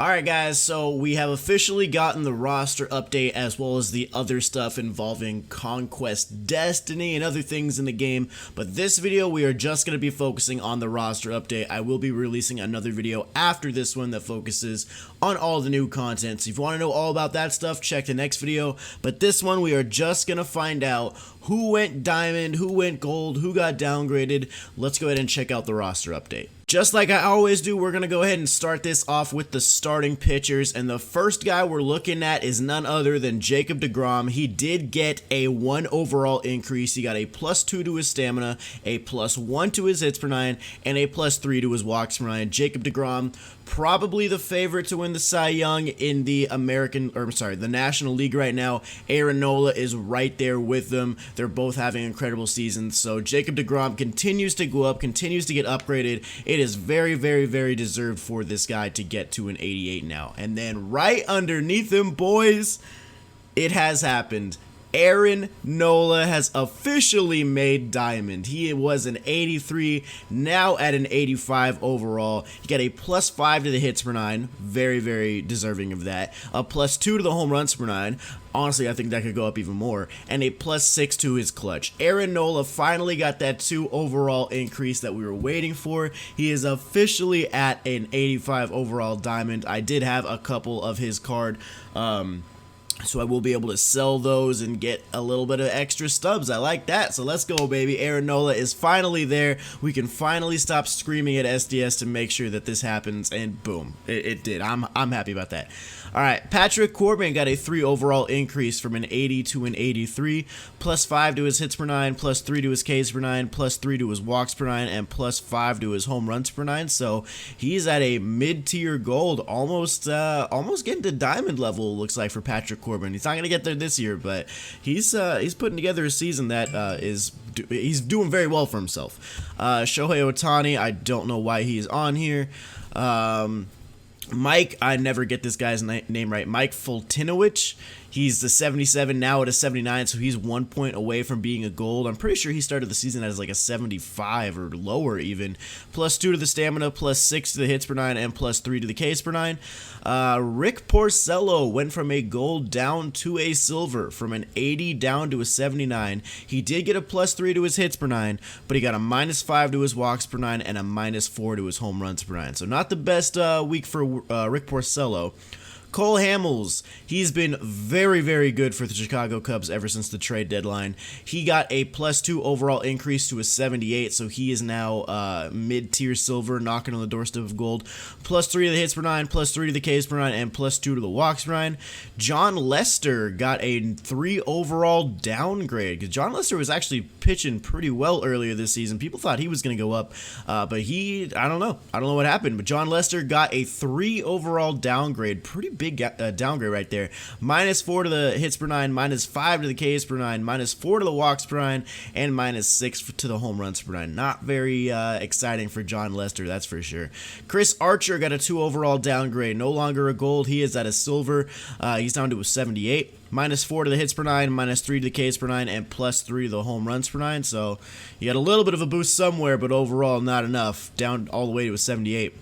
Alright guys, so we have officially gotten the roster update as well as the other stuff involving Conquest Destiny and other things in the game, but this video we are just going to be focusing on the roster update. I will be releasing another video after this one that focuses on all the new content, so if you want to know all about that stuff, check the next video, but this one we are just going to find out who went diamond, who went gold, who got downgraded. Let's go ahead and check out the roster update. Just like I always do, we're going to go ahead and start this off with the starting pitchers, and the first guy we're looking at is none other than Jacob deGrom. He did get a 1 overall increase. He got a +2 to his stamina, a +1 to his hits per nine, and a +3 to his walks per nine. Jacob deGrom, probably the favorite to win the Cy Young in the the National League right now. Aaron Nola is right there with them. They're both having incredible seasons, so Jacob deGrom continues to go up, continues to get upgraded. It is very, very, very deserved for this guy to get to an 88 now. And then right underneath him, boys, it has happened. Aaron Nola has officially made diamond. He was an 83, now at an 85 overall. He got a +5 to the hits per nine, very, very deserving of that. A +2 to the home runs per nine. Honestly, I think that could go up even more. And a +6 to his clutch. Aaron Nola finally got that 2 overall increase that we were waiting for. He is officially at an 85 overall diamond. I did have a couple of his card, so I will be able to sell those and get a little bit of extra stubs. I like that. So let's go, baby. Aaron Nola is finally there. We can finally stop screaming at SDS to make sure that this happens. And boom, it did. I'm happy about that. All right, Patrick Corbin got a 3 overall increase from an 80 to an 83, +5 to his hits per nine, +3 to his Ks per nine, +3 to his walks per nine, and +5 to his home runs per nine. So he's at a mid-tier gold, almost getting to diamond level. Looks like for Patrick Corbin. He's not going to get there this year, but he's putting together a season that he's doing very well for himself. Shohei Ohtani, I don't know why he's on here. Mike, I never get this guy's name right. Mike Foltynewicz. He's the 77, now at a 79, so he's 1 point away from being a gold. I'm pretty sure he started the season as like a 75 or lower even. +2 to the stamina, +6 to the hits per nine, and +3 to the Ks per nine. Rick Porcello went from a gold down to a silver, from an 80 down to a 79. He did get a +3 to his hits per nine, but he got a -5 to his walks per nine and a -4 to his home runs per nine. So not the best week for Rick Porcello. Cole Hamels, he's been very, very good for the Chicago Cubs ever since the trade deadline. He got a +2 overall increase to a 78, so he is now mid-tier silver, knocking on the doorstep of gold. +3 to the hits per nine, +3 to the Ks per nine, and +2 to the walks per nine. Jon Lester got a 3 overall downgrade, because Jon Lester was actually pitching pretty well earlier this season. People thought he was going to go up, but I don't know what happened, but Jon Lester got a 3 overall downgrade, pretty big downgrade right there. -4 to the hits per nine, -5 to the Ks per nine, -4 to the walks per nine, and -6 to the home runs per nine. Not very exciting for Jon Lester, that's for sure. Chris Archer got a 2 overall downgrade. No longer a gold. He is at a silver. He's down to a 78. -4 to the hits per nine, -3 to the Ks per nine, and +3 to the home runs per nine. So he had a little bit of a boost somewhere, but overall not enough. Down all the way to a 78.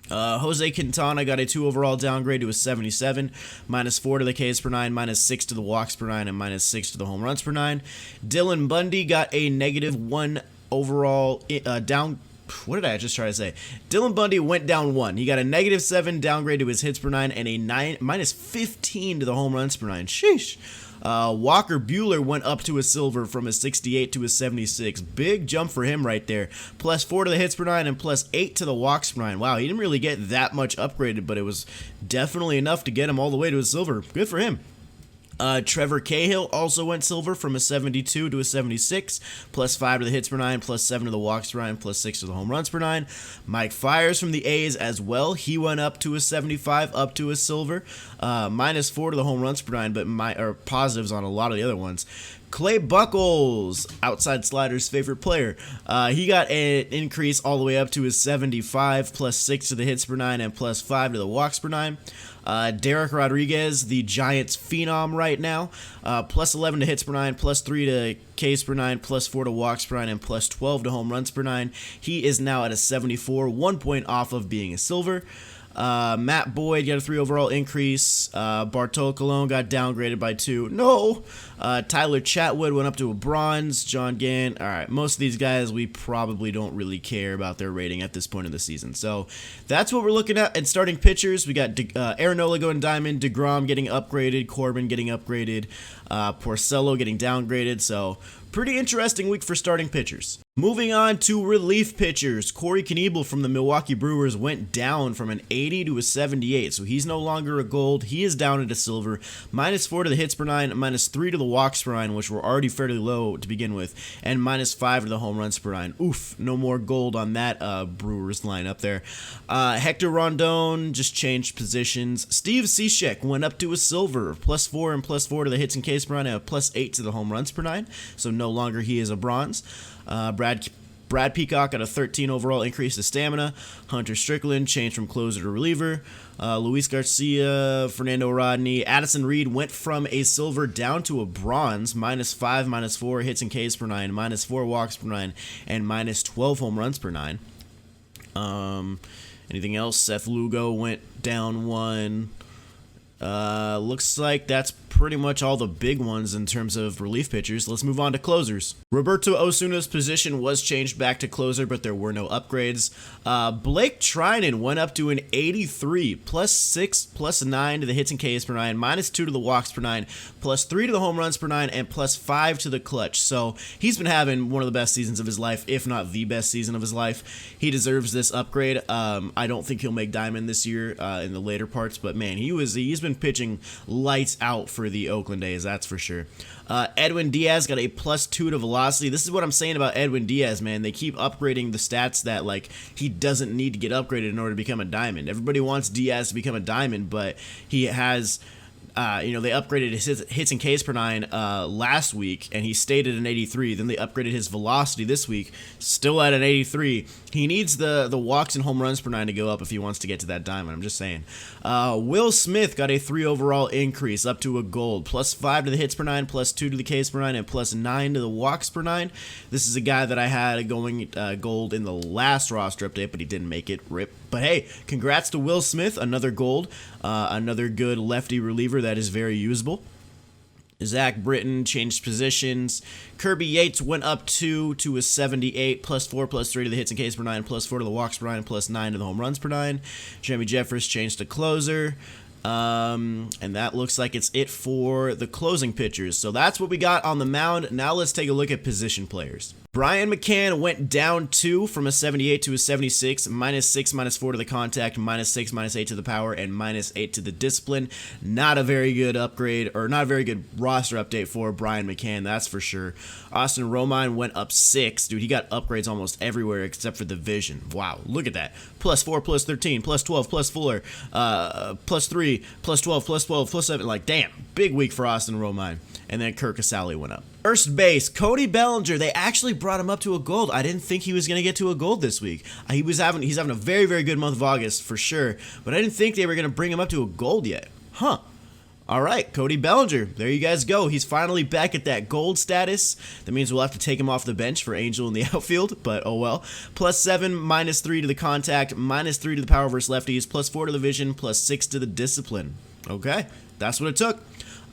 Jose Quintana got a 2 overall downgrade to a 77, -4 to the Ks per nine, -6 to the walks per nine, and -6 to the home runs per nine. Dylan Bundy got a -1 overall down. What did I just try to say? Dylan Bundy went down 1. He got a -7 downgrade to his hits per nine and a -15 to the home runs per nine. Sheesh. Walker Buehler went up to a silver from a 68 to a 76. Big jump for him right there. +4 to the hits per nine and +8 to the walks per nine. Wow, he didn't really get that much upgraded, but it was definitely enough to get him all the way to a silver. Good for him. Trevor Cahill also went silver from a 72 to a 76, +5 to the hits per nine, +7 to the walks per nine, +6 to the home runs per nine. Mike Fiers from the A's as well. He went up to a 75, up to a silver, -4 to the home runs per nine, but positives on a lot of the other ones. Clay Buchholz, outside slider's favorite player, he got an increase all the way up to his 75, +6 to the hits per nine, and +5 to the walks per nine. Dereck Rodriguez, the Giants phenom right now, +11 to hits per nine, +3 to Ks per nine, +4 to walks per nine, and +12 to home runs per nine. He is now at a 74, 1 point off of being a silver. Matt Boyd got a 3 overall increase. Bartolo Colon got downgraded by 2. No. Tyler Chatwood went up to a bronze. John Gant. All right, most of these guys we probably don't really care about their rating at this point in the season. So that's what we're looking at. And starting pitchers, we got Aaron Nola going diamond, DeGrom getting upgraded, Corbin getting upgraded, Porcello getting downgraded. So pretty interesting week for starting pitchers. Moving on to relief pitchers, Corey Knebel from the Milwaukee Brewers went down from an 80 to a 78, so he's no longer a gold. He is down at a silver. -4 to the hits per nine, -3 to the walks per nine, which were already fairly low to begin with, and -5 to the home runs per nine. Oof, no more gold on that Brewers lineup there. Hector Rondon just changed positions. Steve Cishek went up to a silver, +4 and +4 to the hits and Ks per nine, and a +8 to the home runs per nine, so no longer he is a bronze. Brad Peacock got a 13 overall increase to stamina. Hunter Strickland changed from closer to reliever. Luis Garcia, Fernando Rodney, Addison Reed went from a silver down to a bronze, -5, -4 hits and Ks per nine, -4 walks per nine, and -12 home runs per nine. Anything else? Seth Lugo went down 1. Looks like that's pretty much all the big ones in terms of relief pitchers. Let's move on to closers. Roberto Osuna's position was changed back to closer, but there were no upgrades. Blake Trinan went up to an 83, +6, +9 to the hits and Ks per nine, -2 to the walks per nine, +3 to the home runs per nine, and +5 to the clutch. So he's been having one of the best seasons of his life, if not the best season of his life. He deserves this upgrade. I don't think he'll make diamond this year in the later parts, but man, he's been pitching lights out for the Oakland A's, that's for sure. Edwin Diaz got a +2 to velocity. This is what I'm saying about Edwin Diaz, man. They keep upgrading the stats that, like, he doesn't need to get upgraded in order to become a diamond. Everybody wants Diaz to become a diamond, but he has... they upgraded his hits and Ks per nine last week, and he stayed at an 83. Then they upgraded his velocity this week, still at an 83. He needs the walks and home runs per nine to go up if he wants to get to that diamond. I'm just saying. Will Smith got a 3 overall increase up to a gold, +5 to the hits per nine, +2 to the Ks per nine, and +9 to the walks per nine. This is a guy that I had going gold in the last roster update, but he didn't make it. RIP. But hey, congrats to Will Smith, another gold, another good lefty reliever that is very usable. Zach Britton changed positions. Kirby Yates went up 2 to a 78, +4, +3 to the hits and Ks per nine, +4 to the walks per nine, +9 to the home runs per nine. Jeremy Jeffress changed to closer. And that looks like it's it for the closing pitchers. So that's what we got on the mound. Now let's take a look at position players. Brian McCann went down 2 from a 78 to a 76, -6, -4 to the contact, -6, -8 to the power, and -8 to the discipline. Not a very good upgrade, or not a very good roster update for Brian McCann, that's for sure. Austin Romine went up 6. Dude, he got upgrades almost everywhere except for the vision. Wow, look at that. +4, +13, +12, +4, +3, +12, +12, +7. Like, damn, big week for Austin Romine. And then Kirk Casale went up. First base, Cody Bellinger. They actually brought him up to a gold. I didn't think he was going to get to a gold this week. He's having a very, very good month of August for sure, but I didn't think they were going to bring him up to a gold yet. Huh. All right, Cody Bellinger. There you guys go. He's finally back at that gold status. That means we'll have to take him off the bench for Angel in the outfield, but oh well. +7, -3 to the contact, -3 to the power versus lefties, +4 to the vision, +6 to the discipline. Okay, that's what it took.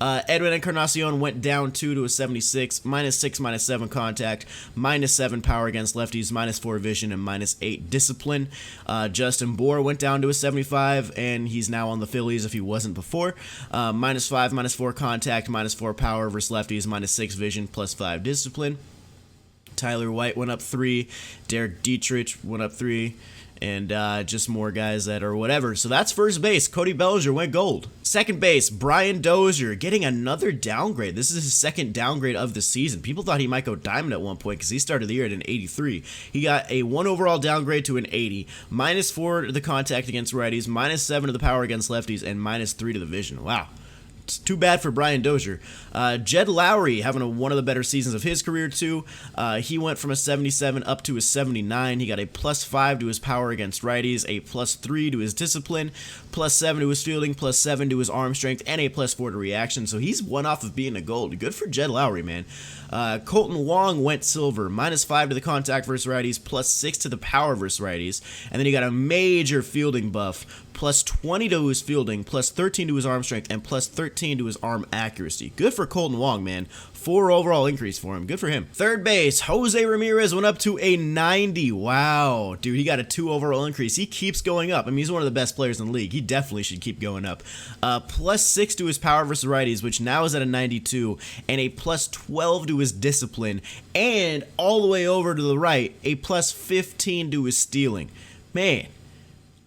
Edwin Encarnacion went down 2 to a 76, -6, -7 contact, -7 power against lefties, -4 vision, and -8 discipline. Justin Bour went down to a 75, and he's now on the Phillies if he wasn't before. -5, -4 contact, -4 power versus lefties, -6 vision, +5 discipline. Tyler White went up 3, Derek Dietrich went up 3, and just more guys that are whatever. So that's first base. Cody Bellinger went gold. Second base, Brian Dozier getting another downgrade. This is his second downgrade of the season. People thought he might go diamond at one point because he started the year at an 83. He got a 1 overall downgrade to an 80, -4 to the contact against righties, -7 to the power against lefties, and -3 to the vision. Wow. It's too bad for Brian Dozier. Jed Lowrie having one of the better seasons of his career too. He went from a 77 up to a 79. He got a +5 to his power against righties, a +3 to his discipline, +7 to his fielding, +7 to his arm strength, and a +4 to reaction. So he's one off of being a gold. Good for Jed Lowrie, man. Kolten Wong went silver, -5 to the contact versus righties, +6 to the power versus righties, and then he got a major fielding buff, plus 20 to his fielding, plus 13 to his arm strength, and plus 13 to his arm accuracy. Good for Kolten Wong, man. 4 overall increase for him. Good for him. Third base, Jose Ramirez went up to a 90. Wow. Dude, he got a 2 overall increase. He keeps going up. I mean, he's one of the best players in the league. He definitely should keep going up. Plus 6 to his power versus righties, which now is at a 92, and a plus 12 to his discipline, and all the way over to the right, a plus 15 to his stealing. Man,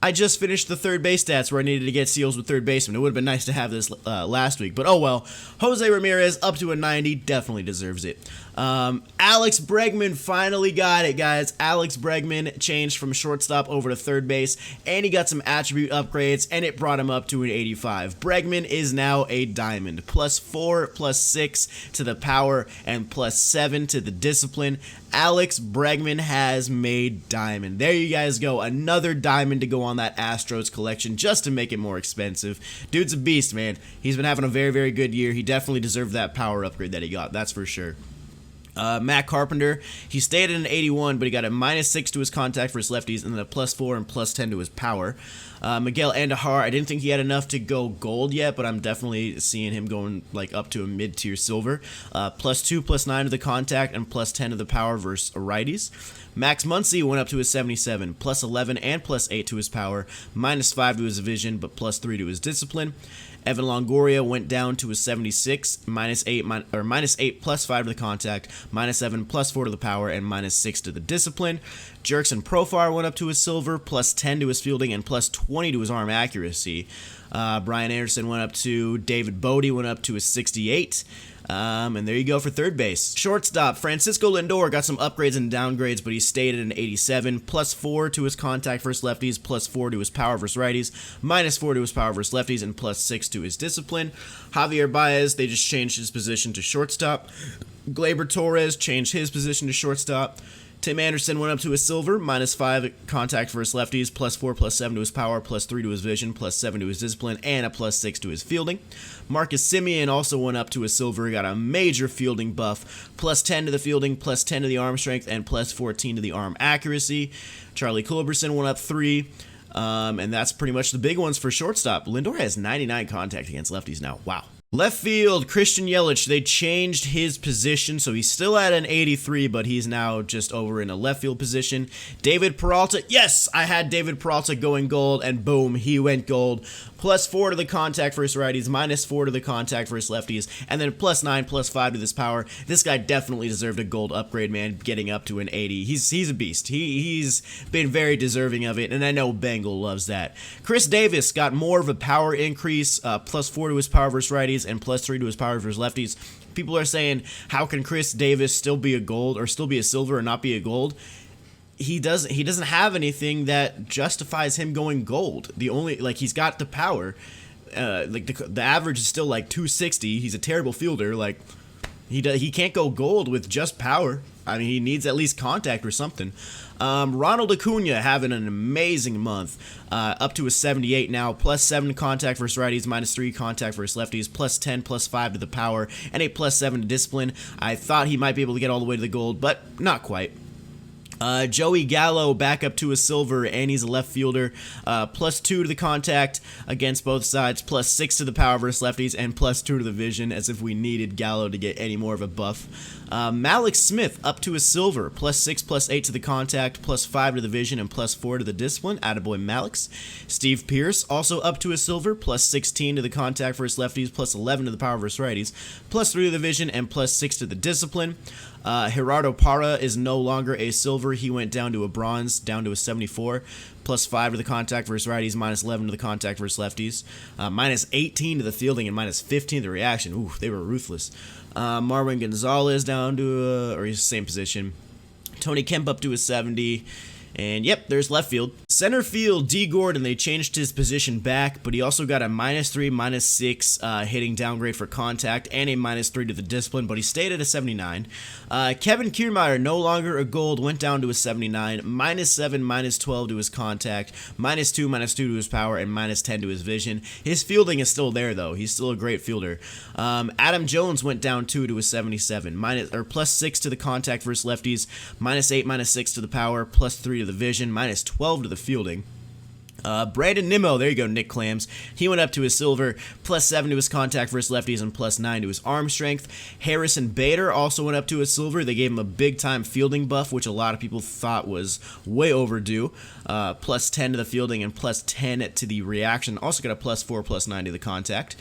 I just finished the third base stats where I needed to get steals with third baseman. It would have been nice to have this last week, but oh well. Jose Ramirez up to a 90, definitely deserves it. Alex Bregman finally got it, guys. Alex Bregman changed from shortstop over to third base, and he got some attribute upgrades, and it brought him up to an 85. Bregman is now a diamond. Plus 4, plus 6 to the power, and plus 7 to the discipline. Alex Bregman has made diamond. There you guys go. Another diamond to go on that Astros collection just to make it more expensive. Dude's a beast, man. He's been having a very, very good year. He definitely deserved that power upgrade that he got. That's for sure. Matt Carpenter, he stayed at an 81, but he got a minus 6 to his contact for his lefties, and then a plus 4 and plus 10 to his power. Miguel Andujar, I didn't think he had enough to go gold yet, but I'm definitely seeing him going like up to a mid-tier silver. Plus 2, plus 9 to the contact, and plus 10 to the power versus righties. Max Muncy went up to his 77, plus 11 and plus 8 to his power, minus 5 to his vision, but plus 3 to his discipline. Evan Longoria went down to a 76, minus 8 plus 5 to the contact, minus 7 plus 4 to the power, and minus 6 to the discipline. Jurickson Profar went up to a silver, plus 10 to his fielding, and plus 20 to his arm accuracy. Brian Anderson went up to, David Bodie went up to a 68. And there you go for third base. Shortstop, Francisco Lindor got some upgrades and downgrades, but he stayed at an 87, plus 4 to his contact versus lefties, plus 4 to his power versus righties, minus 4 to his power versus lefties, and plus 6 to his discipline. Javier Baez, they just changed his position to shortstop. Gleyber Torres changed his position to shortstop. Tim Anderson went up to a silver, minus 5 contact for his lefties, plus 4, plus 7 to his power, plus 3 to his vision, plus 7 to his discipline, and a plus 6 to his fielding. Marcus Semien also went up to a silver, got a major fielding buff, plus 10 to the fielding, plus 10 to the arm strength, and plus 14 to the arm accuracy. Charlie Culberson went up 3, and that's pretty much the big ones for shortstop. Lindor has 99 contact against lefties now. Wow. Left field, Christian Yelich, they changed his position, so he's still at an 83, but he's now just over in a left field position. David Peralta, yes, I had David Peralta going gold, and boom, he went gold. Plus 4 to the contact for his righties, minus 4 to the contact for his lefties, and then plus 9, plus 5 to this power. This guy definitely deserved a gold upgrade, man, getting up to an 80. He's a beast. He's been very deserving of it, and I know Bengal loves that. Khris Davis got more of a power increase, plus 4 to his power versus righties, and plus 3 to his power versus lefties. People are saying, how can Khris Davis still be a gold, or still be a silver and not be a gold? He doesn't have anything that justifies him going gold. The only, like, he's got the power. The average is still like 260. He's a terrible fielder. Like, he can't go gold with just power. I mean, he needs at least contact or something. Ronald Acuna having an amazing month, up to a 78 now, plus 7 contact versus righties, minus 3 contact versus lefties, plus 10, plus 5 to the power, and a plus 7 to discipline. I thought he might be able to get all the way to the gold, but not quite. Joey Gallo back up to a silver, and he's a left fielder. Plus 2 to the contact against both sides, plus 6 to the power versus lefties, and plus 2 to the vision, as if we needed Gallo to get any more of a buff. Malik Smith up to a silver, plus 6, plus 8 to the contact, plus 5 to the vision, and plus 4 to the discipline. Attaboy Malix. Steve Pearce also up to a silver, plus 16 to the contact versus lefties, plus 11 to the power versus righties, plus 3 to the vision, and plus 6 to the discipline. Gerardo Parra is no longer a silver. He went down to a bronze, down to a 74. Plus 5 to the contact versus righties, minus 11 to the contact versus lefties. Minus 18 to the fielding, and minus 15 to the reaction. Ooh, they were ruthless. Marwin Gonzalez down to or he's the same position. Tony Kemp up to a 70. And yep, there's left field. Center field, Dee Gordon, they changed his position back, but he also got a minus 3, minus 6 hitting downgrade for contact, and a minus 3 to the discipline, but he stayed at a 79. Kevin Kiermaier, no longer a gold, went down to a 79, minus 7, minus 12 to his contact, minus 2 to his power, and minus 10 to his vision. His fielding is still there, though. He's still a great fielder. Adam Jones went down 2 to a 77, plus 6 to the contact versus lefties, minus 8, minus 6 to the power, plus 3 to the vision, minus 12 to the fielding. Brandon Nimmo, there you go, Nick Clams. He went up to his silver, +7 to his contact versus lefties and +9 to his arm strength. Harrison Bader also went up to his silver. They gave him a big-time fielding buff, which a lot of people thought was way overdue. +10 to the fielding and +10 to the reaction. Also got a +4, +9 to the contact.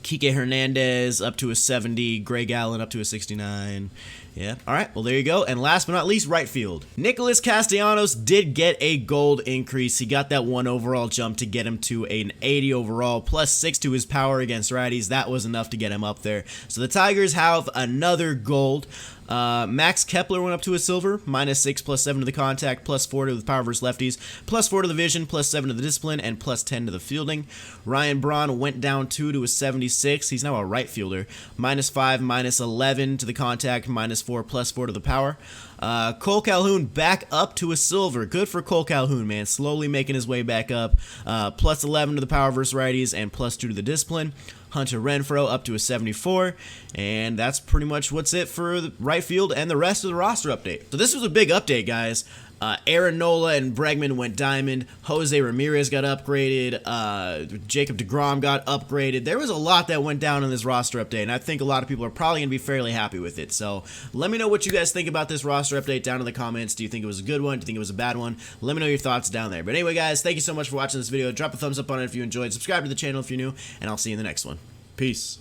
Kike Hernandez up to a 70, Greg Allen up to a 69. Yeah, all right, well, there you go. And last but not least, right field. Nicholas Castellanos did get a gold increase. He got that 1 overall jump to get him to an 80 overall, +6 to his power against righties. That was enough to get him up there. So the Tigers have another gold. Max Kepler went up to a silver, -6, +7 to the contact, +4 to the power versus lefties, +4 to the vision, +7 to the discipline, and +10 to the fielding. Ryan Braun went down 2 to a 76. He's now a right fielder. -5, -11 to the contact, -4, +4 to the power. Cole Calhoun back up to a silver. Good for Cole Calhoun, man. Slowly making his way back up. +11 to the power versus righties and +2 to the discipline. Hunter Renfroe up to a 74, and that's pretty much what's it for the right field and the rest of the roster update. So this was a big update, guys. Aaron Nola and Bregman went diamond. Jose Ramirez got upgraded. Jacob deGrom got upgraded. There was a lot that went down in this roster update, and I think a lot of people are probably going to be fairly happy with it. So let me know what you guys think about this roster update down in the comments. Do you think it was a good one? Do you think it was a bad one? Let me know your thoughts down there. But anyway, guys, thank you so much for watching this video. Drop a thumbs up on it if you enjoyed. Subscribe to the channel if you're new, and I'll see you in the next one. Peace.